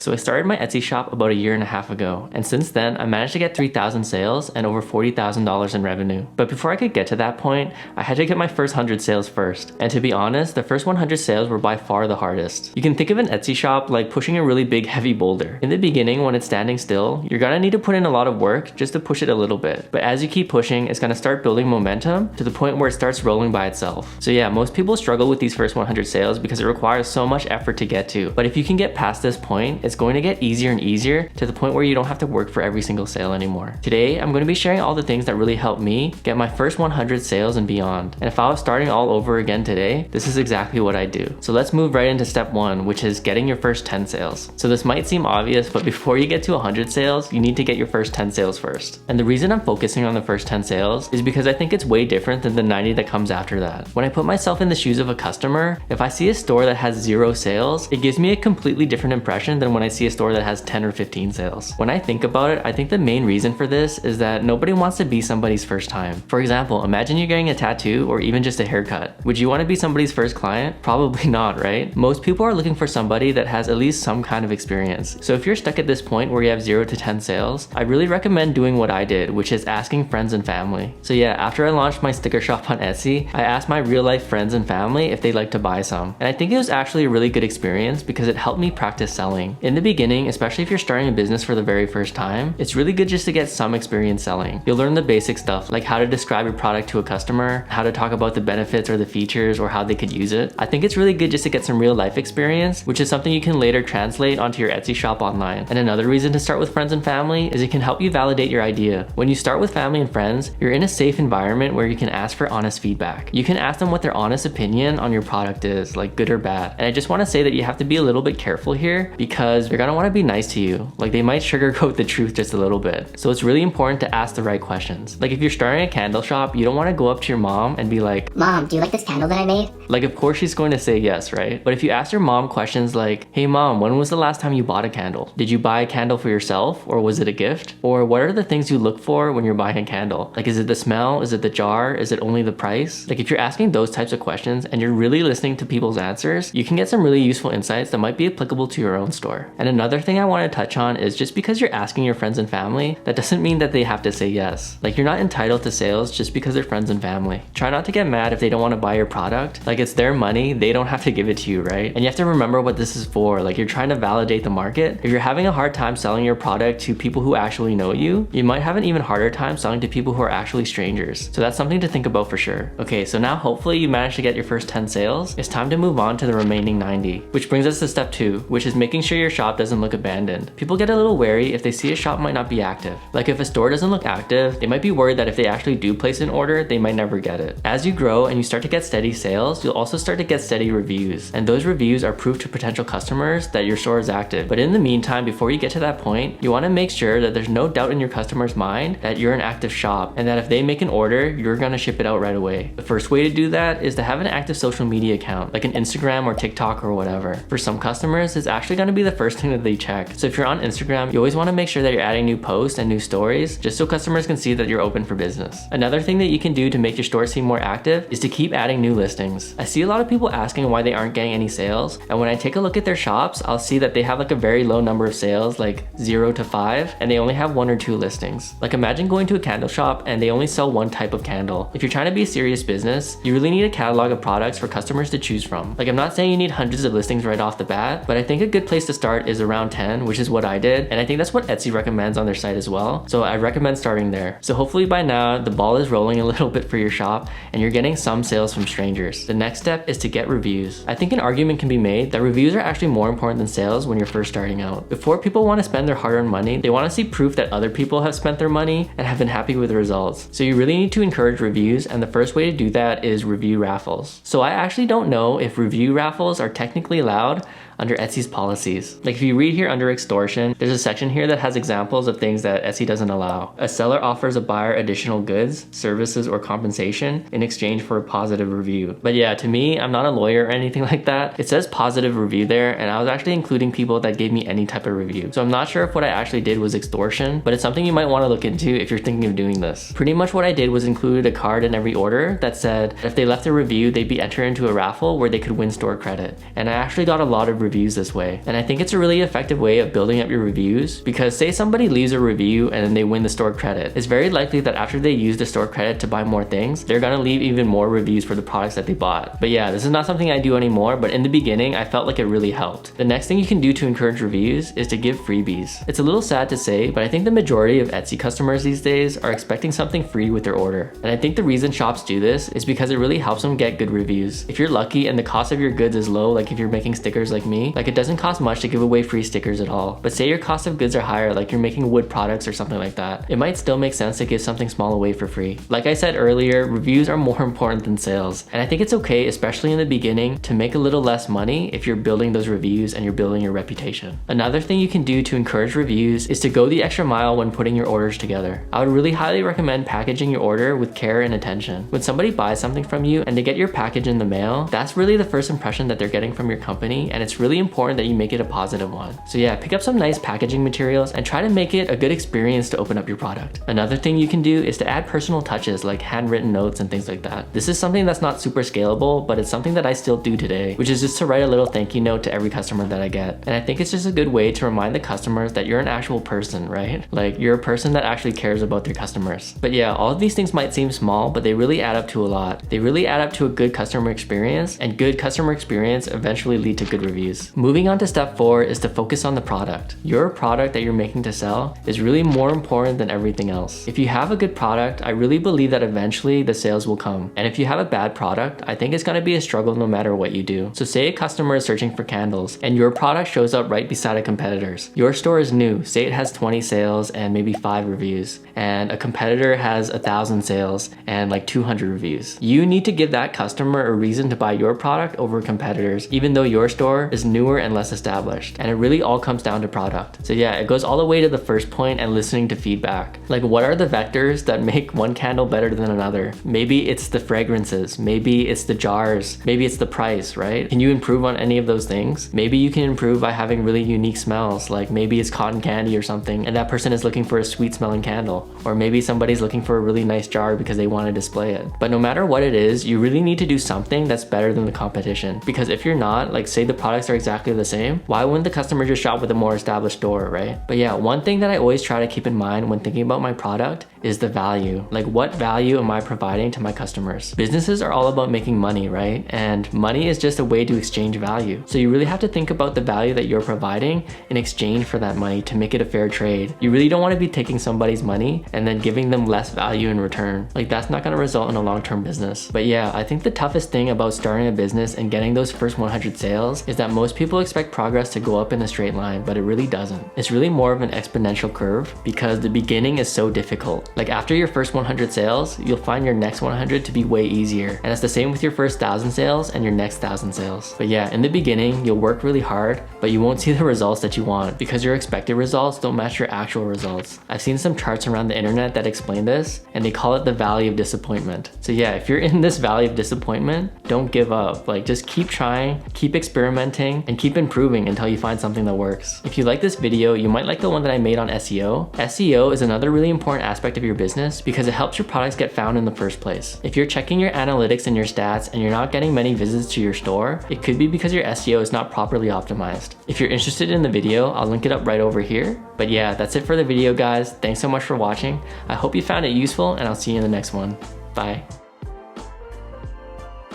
So I started my Etsy shop about a year and a half ago, and since then I managed to get 3,000 sales and over $40,000 in revenue. But before I could get to that point, I had to get my first 100 sales first. And to be honest, the first 100 sales were by far the hardest. You can think of an Etsy shop like pushing a really big heavy boulder. In the beginning, when it's standing still, you're gonna need to put in a lot of work just to push it a little bit. But as you keep pushing, it's gonna start building momentum to the point where it starts rolling by itself. So yeah, most people struggle with these first 100 sales because it requires so much effort to get to. But if you can get past this point, it's going to get easier and easier to the point where you don't have to work for every single sale anymore. Today, I'm going to be sharing all the things that really helped me get my first 100 sales and beyond. And if I was starting all over again today, this is exactly what I do. So let's move right into step 1, which is getting your first 10 sales. So this might seem obvious, but before you get to 100 sales, you need to get your first 10 sales first. And the reason I'm focusing on the first 10 sales is because I think it's way different than the 90 that comes after that. When I put myself in the shoes of a customer, if I see a store that has 0 sales, it gives me a completely different impression than when I see a store that has 10 or 15 sales. When I think about it, I think the main reason for this is that nobody wants to be somebody's first time. For example, imagine you're getting a tattoo or even just a haircut. Would you want to be somebody's first client? Probably not, right? Most people are looking for somebody that has at least some kind of experience. So if you're stuck at this point where you have 0 to 10 sales, I really recommend doing what I did, which is asking friends and family. So yeah, after I launched my sticker shop on Etsy, I asked my real life friends and family if they'd like to buy some. And I think it was actually a really good experience because it helped me practice selling. In the beginning, especially if you're starting a business for the very first time, it's really good just to get some experience selling. You'll learn the basic stuff, like how to describe your product to a customer, how to talk about the benefits or the features or how they could use it. I think it's really good just to get some real life experience, which is something you can later translate onto your Etsy shop online. And another reason to start with friends and family is it can help you validate your idea. When you start with family and friends, you're in a safe environment where you can ask for honest feedback. You can ask them what their honest opinion on your product is, like good or bad. And I just want to say that you have to be a little bit careful here because they're gonna want to be nice to you. Like they might sugarcoat the truth just a little bit. So it's really important to ask the right questions. Like if you're starting a candle shop, you don't want to go up to your mom and be like, "Mom, do you like this candle that I made?" Like of course she's going to say yes, right? But if you ask your mom questions like, "Hey mom, when was the last time you bought a candle? Did you buy a candle for yourself or was it a gift? Or what are the things you look for when you're buying a candle? Like is it the smell? Is it the jar? Is it only the price?" Like if you're asking those types of questions and you're really listening to people's answers, you can get some really useful insights that might be applicable to your own store. And another thing I want to touch on is just because you're asking your friends and family, that doesn't mean that they have to say yes. Like you're not entitled to sales just because they're friends and family. Try not to get mad if they don't want to buy your product. Like it's their money, they don't have to give it to you, right? And you have to remember what this is for. Like you're trying to validate the market. If you're having a hard time selling your product to people who actually know you, you might have an even harder time selling to people who are actually strangers. So that's something to think about for sure. Okay, so now hopefully you managed to get your first 10 sales. It's time to move on to the remaining 90, which brings us to step 2, which is making sure your shop doesn't look abandoned. People get a little wary if they see a shop might not be active. Like if a store doesn't look active, they might be worried that if they actually do place an order, they might never get it. As you grow and you start to get steady sales, you'll also start to get steady reviews. And those reviews are proof to potential customers that your store is active. But in the meantime, before you get to that point, you want to make sure that there's no doubt in your customer's mind that you're an active shop and that if they make an order, you're gonna ship it out right away. The first way to do that is to have an active social media account, like an Instagram or TikTok or whatever. For some customers, it's actually gonna be the first thing that they check. So if you're on Instagram, you always want to make sure that you're adding new posts and new stories just so customers can see that you're open for business. Another thing that you can do to make your store seem more active is to keep adding new listings. I see a lot of people asking why they aren't getting any sales, and when I take a look at their shops, I'll see that they have like a very low number of sales, like 0 to 5, and they only have 1 or 2 listings. Like imagine going to a candle shop and they only sell one type of candle. If you're trying to be a serious business, you really need a catalog of products for customers to choose from. Like I'm not saying you need hundreds of listings right off the bat, but I think a good place to start is around 10, which is what I did, and I think that's what Etsy recommends on their site as well. So I recommend starting there. So hopefully by now the ball is rolling a little bit for your shop and you're getting some sales from strangers. The next step is to get reviews. I think an argument can be made that reviews are actually more important than sales when you're first starting out. Before people want to spend their hard-earned money, they want to see proof that other people have spent their money and have been happy with the results. So you really need to encourage reviews, and the first way to do that is review raffles. So I actually don't know if review raffles are technically allowed under Etsy's policies. Like if you read here under extortion, there's a section here that has examples of things that Etsy doesn't allow. A seller offers a buyer additional goods, services, or compensation in exchange for a positive review. But yeah, to me, I'm not a lawyer or anything like that. It says positive review there, and I was actually including people that gave me any type of review. So I'm not sure if what I actually did was extortion, but it's something you might want to look into if you're thinking of doing this. Pretty much what I did was include a card in every order that said if they left a review, they'd be entered into a raffle where they could win store credit. And I actually got a lot of reviews reviews this way. And I think it's a really effective way of building up your reviews, because say somebody leaves a review and then they win the store credit. It's very likely that after they use the store credit to buy more things, they're gonna leave even more reviews for the products that they bought. But yeah, this is not something I do anymore, but in the beginning, I felt like it really helped. The next thing you can do to encourage reviews is to give freebies. It's a little sad to say, but I think the majority of Etsy customers these days are expecting something free with their order. And I think the reason shops do this is because it really helps them get good reviews. If you're lucky and the cost of your goods is low, like if you're making stickers like me, like it doesn't cost much to give away free stickers at all. But say your cost of goods are higher, like you're making wood products or something like that, it might still make sense to give something small away for free. Like I said earlier, reviews are more important than sales. And I think it's okay, especially in the beginning, to make a little less money if you're building those reviews and you're building your reputation. Another thing you can do to encourage reviews is to go the extra mile when putting your orders together. I would really highly recommend packaging your order with care and attention. When somebody buys something from you and they get your package in the mail, that's really the first impression that they're getting from your company, and it's really important that you make it a positive one. So yeah, pick up some nice packaging materials and try to make it a good experience to open up your product. Another thing you can do is to add personal touches like handwritten notes and things like that. This is something that's not super scalable, but it's something that I still do today, which is just to write a little thank you note to every customer that I get. And I think it's just a good way to remind the customers that you're an actual person, right? Like you're a person that actually cares about their customers. But yeah, all of these things might seem small, but they really add up to a lot. They really add up to a good customer experience, and good customer experience eventually lead to good reviews. Moving on to step 4 is to focus on the product. Your product that you're making to sell is really more important than everything else. If you have a good product, I really believe that eventually the sales will come. And if you have a bad product, I think it's gonna be a struggle no matter what you do. So say a customer is searching for candles and your product shows up right beside a competitor's. Your store is new, say it has 20 sales and maybe 5 reviews, and a competitor has 1,000 sales and like 200 reviews. You need to give that customer a reason to buy your product over competitors, even though your store is newer and less established. And it really all comes down to product. So yeah, it goes all the way to the first point and listening to feedback. Like what are the vectors that make one candle better than another? Maybe it's the fragrances, maybe it's the jars, maybe it's the price, right? Can you improve on any of those things? Maybe you can improve by having really unique smells, like maybe it's cotton candy or something, and that person is looking for a sweet smelling candle. Or maybe somebody's looking for a really nice jar because they want to display it. But no matter what it is, you really need to do something that's better than the competition. Because if you're not, like say the products are exactly the same, why wouldn't the customer just shop with a more established store, right? But yeah, one thing that I always try to keep in mind when thinking about my product is the value. Like what value am I providing to my customers? Businesses are all about making money, right? And money is just a way to exchange value. So you really have to think about the value that you're providing in exchange for that money to make it a fair trade. You really don't want to be taking somebody's money and then giving them less value in return. Like that's not going to result in a long-term business. But yeah, I think the toughest thing about starting a business and getting those first 100 sales is that most people expect progress to go up in a straight line, but it really doesn't. It's really more of an exponential curve because the beginning is so difficult. Like after your first 100 sales, you'll find your next 100 to be way easier. And it's the same with your first 1,000 sales and your next 1,000 sales. But yeah, in the beginning, you'll work really hard, but you won't see the results that you want because your expected results don't match your actual results. I've seen some charts around the internet that explain this, and they call it the valley of disappointment. So yeah, if you're in this valley of disappointment, don't give up. Like just keep trying, keep experimenting, and keep improving until you find something that works. If you like this video, you might like the one that I made on SEO. SEO is another really important aspect of your business because it helps your products get found in the first place. If you're checking your analytics and your stats and you're not getting many visits to your store, it could be because your SEO is not properly optimized. If you're interested in the video, I'll link it up right over here. But yeah, that's it for the video, guys. Thanks so much for watching. I hope you found it useful, and I'll see you in the next one. Bye.